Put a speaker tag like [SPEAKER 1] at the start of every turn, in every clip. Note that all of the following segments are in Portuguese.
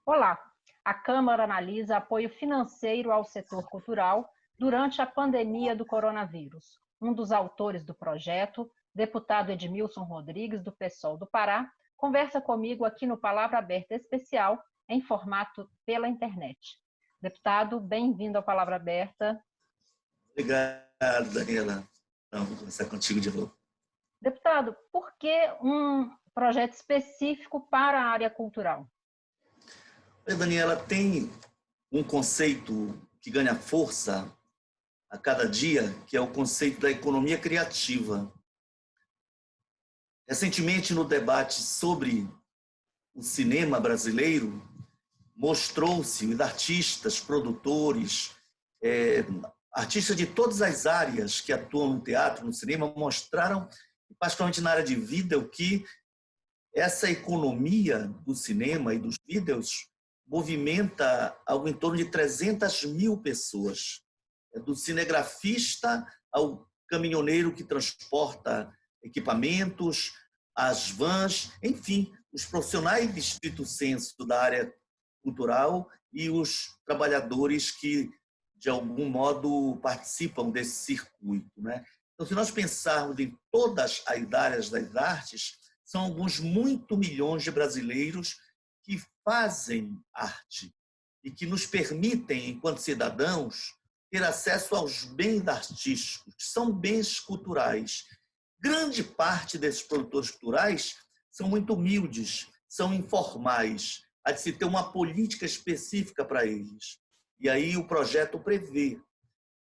[SPEAKER 1] Olá, a Câmara analisa apoio financeiro ao setor cultural durante a pandemia do coronavírus. Um dos autores do projeto, deputado Edmilson Rodrigues, do PSOL do Pará, conversa comigo aqui no Palavra Aberta Especial, em formato pela internet. Deputado, bem-vindo ao Palavra Aberta.
[SPEAKER 2] Obrigado, Daniela. Vou conversar contigo de novo.
[SPEAKER 1] Deputado, por que um projeto específico para a área cultural?
[SPEAKER 2] Daniela, tem um conceito que ganha força a cada dia, que é o conceito da economia criativa. Recentemente, no debate sobre o cinema brasileiro, mostrou-se os artistas, produtores, artistas de todas as áreas que atuam no teatro, no cinema, mostraram, particularmente na área de vídeo, que essa economia do cinema e dos vídeos movimenta algo em torno de 300 mil pessoas, do cinegrafista ao caminhoneiro que transporta equipamentos, as vans, enfim, os profissionais de estrito senso da área cultural e os trabalhadores que, de algum modo, participam desse circuito, né? Então, se nós pensarmos em todas as áreas das artes, são alguns milhões de brasileiros que fazem arte e que nos permitem, enquanto cidadãos, ter acesso aos bens artísticos, que são bens culturais. Grande parte desses produtores culturais são muito humildes, são informais. Há de se ter uma política específica para eles. E aí o projeto prevê,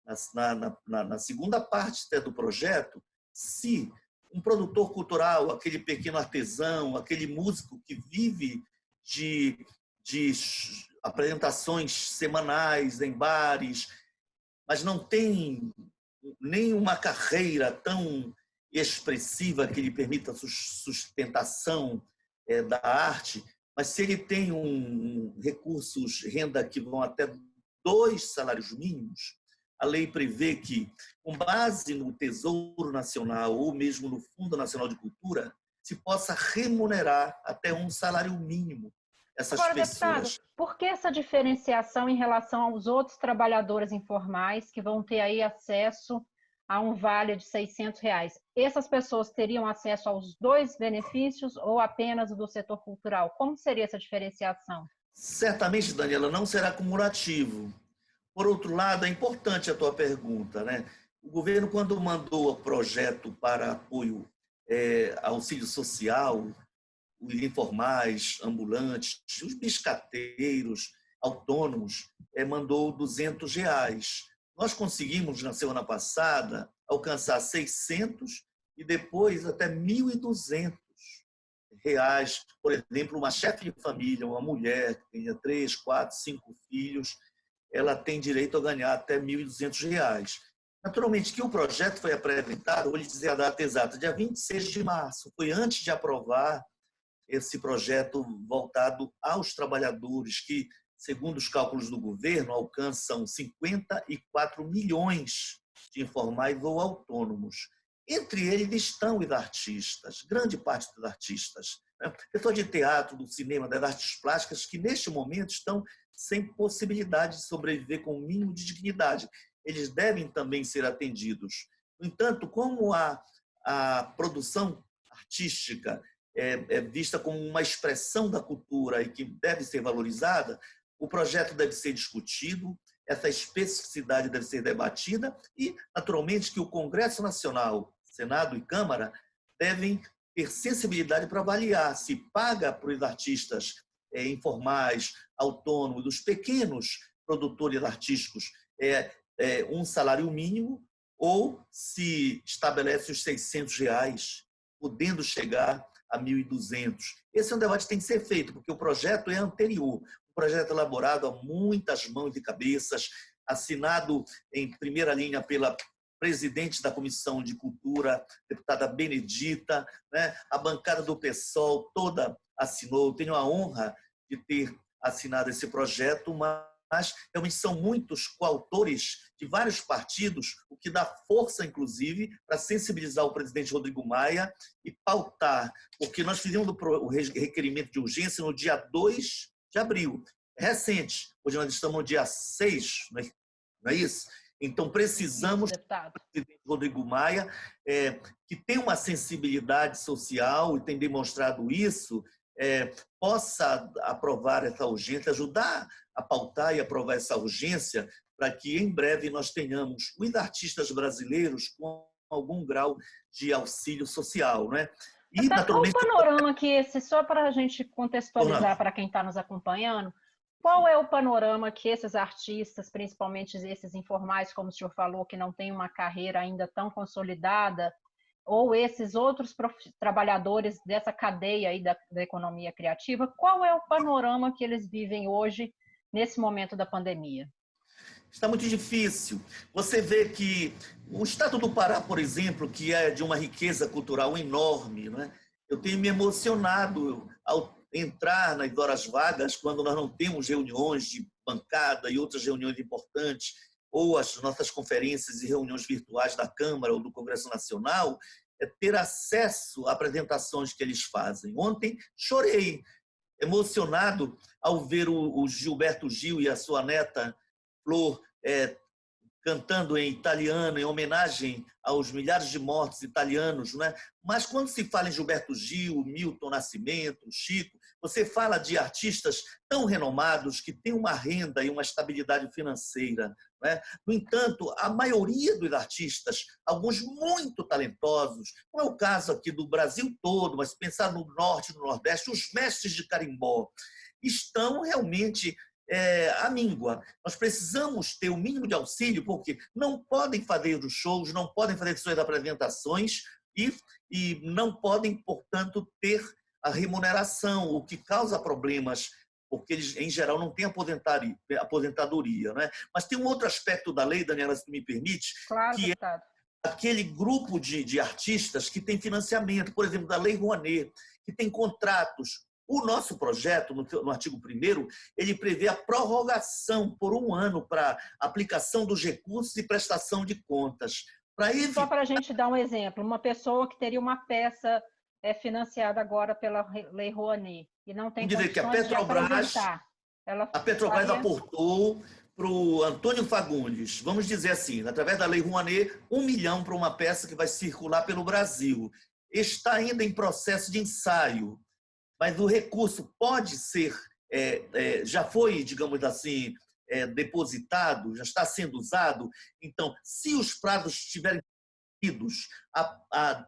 [SPEAKER 2] na segunda parte do projeto, se um produtor cultural, aquele pequeno artesão, aquele músico que vive de apresentações semanais em bares, mas não tem nenhuma carreira tão expressiva que lhe permita sustentação da arte, mas se ele tem recursos, renda que vão até 2 salários mínimos, a lei prevê que, com base no Tesouro Nacional ou mesmo no Fundo Nacional de Cultura, se possa remunerar até 1 salário mínimo essas pessoas.
[SPEAKER 1] Deputado, por que essa diferenciação em relação aos outros trabalhadores informais que vão ter aí acesso a um vale de R$600? Essas pessoas teriam acesso aos 2 benefícios ou apenas o do setor cultural? Como seria essa diferenciação?
[SPEAKER 2] Certamente, Daniela, não será cumulativo. Por outro lado, é importante a tua pergunta, né? O governo, quando mandou o projeto para apoio auxílio social, os informais, ambulantes, os biscateiros, autônomos, mandou R$200. Nós conseguimos, na semana passada, alcançar 600 e depois até R$1.200. Por exemplo, uma chefe de família, uma mulher que tenha 3, 4, 5 filhos, ela tem direito a ganhar até R$1.200. Naturalmente, que o projeto foi apresentado, vou lhe dizer a data exata, dia 26 de março, foi antes de aprovar esse projeto voltado aos trabalhadores, que, segundo os cálculos do governo, alcançam 54 milhões de informais ou autônomos. Entre eles estão os artistas, grande parte dos artistas. Setor de teatro, do cinema, das artes plásticas, que neste momento estão sem possibilidade de sobreviver com o mínimo de dignidade. Eles devem também ser atendidos. No entanto, como a produção artística é vista como uma expressão da cultura e que deve ser valorizada, o projeto deve ser discutido, essa especificidade deve ser debatida e, naturalmente, que o Congresso Nacional, Senado e Câmara devem ter sensibilidade para avaliar se paga para os artistas informais, autônomos, dos pequenos produtores artísticos, um salário mínimo ou se estabelece os R$600, podendo chegar a 1.200. Esse é um debate que tem que ser feito, porque o projeto é anterior. Um projeto elaborado a muitas mãos e cabeças, assinado em primeira linha pela presidente da Comissão de Cultura, deputada Benedita, né? A bancada do PSOL toda assinou. Eu tenho a honra de ter assinado esse projeto, mas realmente são muitos coautores de vários partidos, o que dá força, inclusive, para sensibilizar o presidente Rodrigo Maia e pautar, porque nós fizemos o requerimento de urgência no dia 2 de abril. É recente. Hoje nós estamos no dia 6, não é isso? Então, precisamos do presidente Rodrigo Maia, que tem uma sensibilidade social e tem demonstrado isso, possa aprovar essa urgência, ajudar a pautar e aprovar essa urgência, para que em breve nós tenhamos os artistas brasileiros com algum grau de auxílio social, né?
[SPEAKER 1] E, naturalmente, qual o panorama que esse, só para a gente contextualizar para quem está nos acompanhando, qual é o panorama que esses artistas, principalmente esses informais, como o senhor falou, que não têm uma carreira ainda tão consolidada, ou esses outros trabalhadores dessa cadeia aí da economia criativa, qual é o panorama que eles vivem hoje, nesse momento da pandemia?
[SPEAKER 2] Está muito difícil. Você vê que o estado do Pará, por exemplo, que é de uma riqueza cultural enorme, né? Eu tenho me emocionado ao entrar nas horas vagas, quando nós não temos reuniões de bancada e outras reuniões importantes, ou as nossas conferências e reuniões virtuais da Câmara ou do Congresso Nacional, ter acesso a apresentações que eles fazem. Ontem chorei, emocionado, ao ver o Gilberto Gil e a sua neta Flor cantando em italiano, em homenagem aos milhares de mortos italianos, né? Mas quando se fala em Gilberto Gil, Milton Nascimento, Chico, você fala de artistas tão renomados que têm uma renda e uma estabilidade financeira, né? No entanto, a maioria dos artistas, alguns muito talentosos, não é o caso aqui do Brasil todo, mas pensar no Norte e no Nordeste, os mestres de carimbó estão realmente à míngua. Nós precisamos ter o mínimo de auxílio, porque não podem fazer os shows, não podem fazer suas apresentações e não podem, portanto, ter a remuneração, o que causa problemas, porque eles, em geral, não têm aposentadoria. Né? Mas tem um outro aspecto da lei, Daniela, se me permite,
[SPEAKER 1] claro,
[SPEAKER 2] que
[SPEAKER 1] deputado.
[SPEAKER 2] É aquele grupo de artistas que tem financiamento, por exemplo, da Lei Rouanet, que tem contratos. O nosso projeto, no artigo 1º, ele prevê a prorrogação por 1 ano para aplicação dos recursos e prestação de contas.
[SPEAKER 1] Só para a gente dar um exemplo, uma pessoa que teria uma peça financiada agora pela Lei Rouanet e não tem condições
[SPEAKER 2] que
[SPEAKER 1] de apresentar.
[SPEAKER 2] A Petrobras aportou para o Antônio Fagundes, vamos dizer assim, através da Lei Rouanet, 1 milhão para uma peça que vai circular pelo Brasil. Está ainda em processo de ensaio, mas o recurso pode ser, já foi, digamos assim, depositado, já está sendo usado. Então, se os prazos estiverem cumpridos,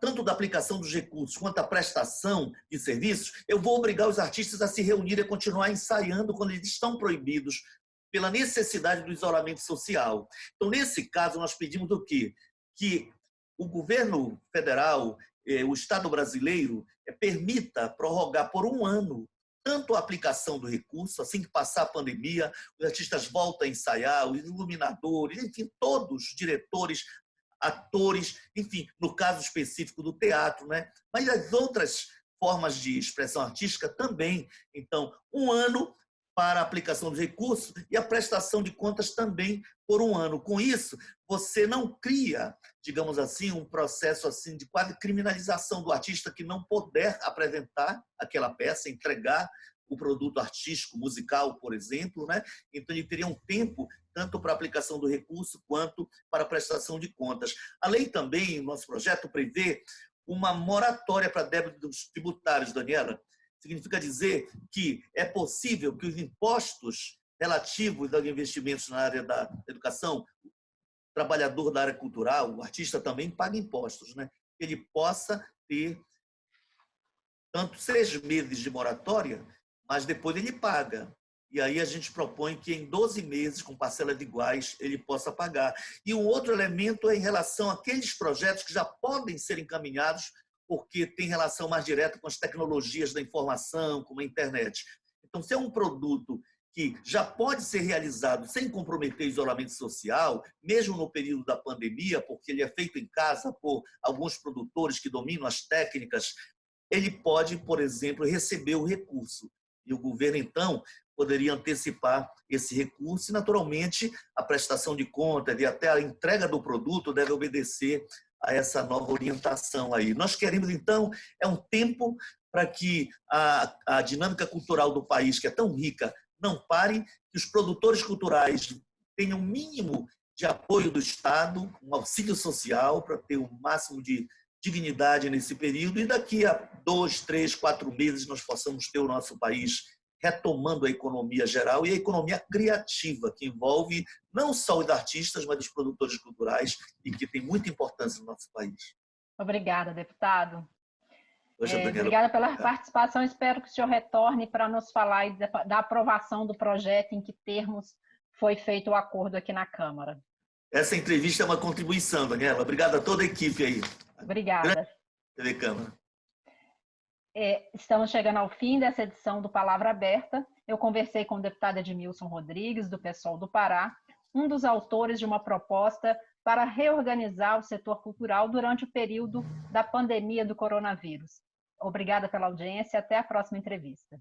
[SPEAKER 2] tanto da aplicação dos recursos quanto a prestação de serviços, eu vou obrigar os artistas a se reunir e a continuar ensaiando quando eles estão proibidos pela necessidade do isolamento social. Então, nesse caso, nós pedimos o quê? Que o governo federal, o Estado brasileiro, permita prorrogar por 1 ano tanto a aplicação do recurso, assim que passar a pandemia, os artistas voltam a ensaiar, os iluminadores, enfim, todos, diretores, atores, enfim, no caso específico do teatro, né? Mas as outras formas de expressão artística também. Então, 1 ano para a aplicação dos recursos e a prestação de contas também por 1 ano. Com isso, você não cria, digamos assim, um processo assim de quase criminalização do artista que não puder apresentar aquela peça, entregar o produto artístico, musical, por exemplo, né? Então ele teria um tempo tanto para a aplicação do recurso quanto para a prestação de contas. A lei também, o nosso projeto prevê uma moratória para débitos tributários, Daniela. Significa dizer que é possível que os impostos relativos aos investimentos na área da educação, o trabalhador da área cultural, o artista também paga impostos, né? Ele possa ter tanto 6 meses de moratória, mas depois ele paga. E aí a gente propõe que em 12 meses, com parcelas iguais, ele possa pagar. E um outro elemento é em relação àqueles projetos que já podem ser encaminhados porque tem relação mais direta com as tecnologias da informação, como a internet. Então, se é um produto que já pode ser realizado sem comprometer o isolamento social, mesmo no período da pandemia, porque ele é feito em casa por alguns produtores que dominam as técnicas, ele pode, por exemplo, receber o recurso. E o governo, então, poderia antecipar esse recurso e, naturalmente, a prestação de contas e até a entrega do produto deve obedecer a essa nova orientação aí. Nós queremos, então, um tempo para que a dinâmica cultural do país, que é tão rica, não pare, que os produtores culturais tenham o mínimo de apoio do Estado, um auxílio social para ter o máximo de dignidade nesse período, e daqui a 2, 3, 4 meses nós possamos ter o nosso país retomando a economia geral e a economia criativa, que envolve não só os artistas, mas os produtores culturais, e que tem muita importância no nosso país.
[SPEAKER 1] Obrigada, deputado.
[SPEAKER 2] Daniela.
[SPEAKER 1] Obrigada pela participação. Espero que o senhor retorne para nos falar da aprovação do projeto, em que termos foi feito o acordo aqui na Câmara.
[SPEAKER 2] Essa entrevista é uma contribuição, Daniela. Obrigado a toda a equipe aí.
[SPEAKER 1] Obrigada.
[SPEAKER 2] TV Câmara.
[SPEAKER 1] Estamos chegando ao fim dessa edição do Palavra Aberta. Eu conversei com o deputado Edmilson Rodrigues, do PSOL do Pará, um dos autores de uma proposta para reorganizar o setor cultural durante o período da pandemia do coronavírus. Obrigada pela audiência e até a próxima entrevista.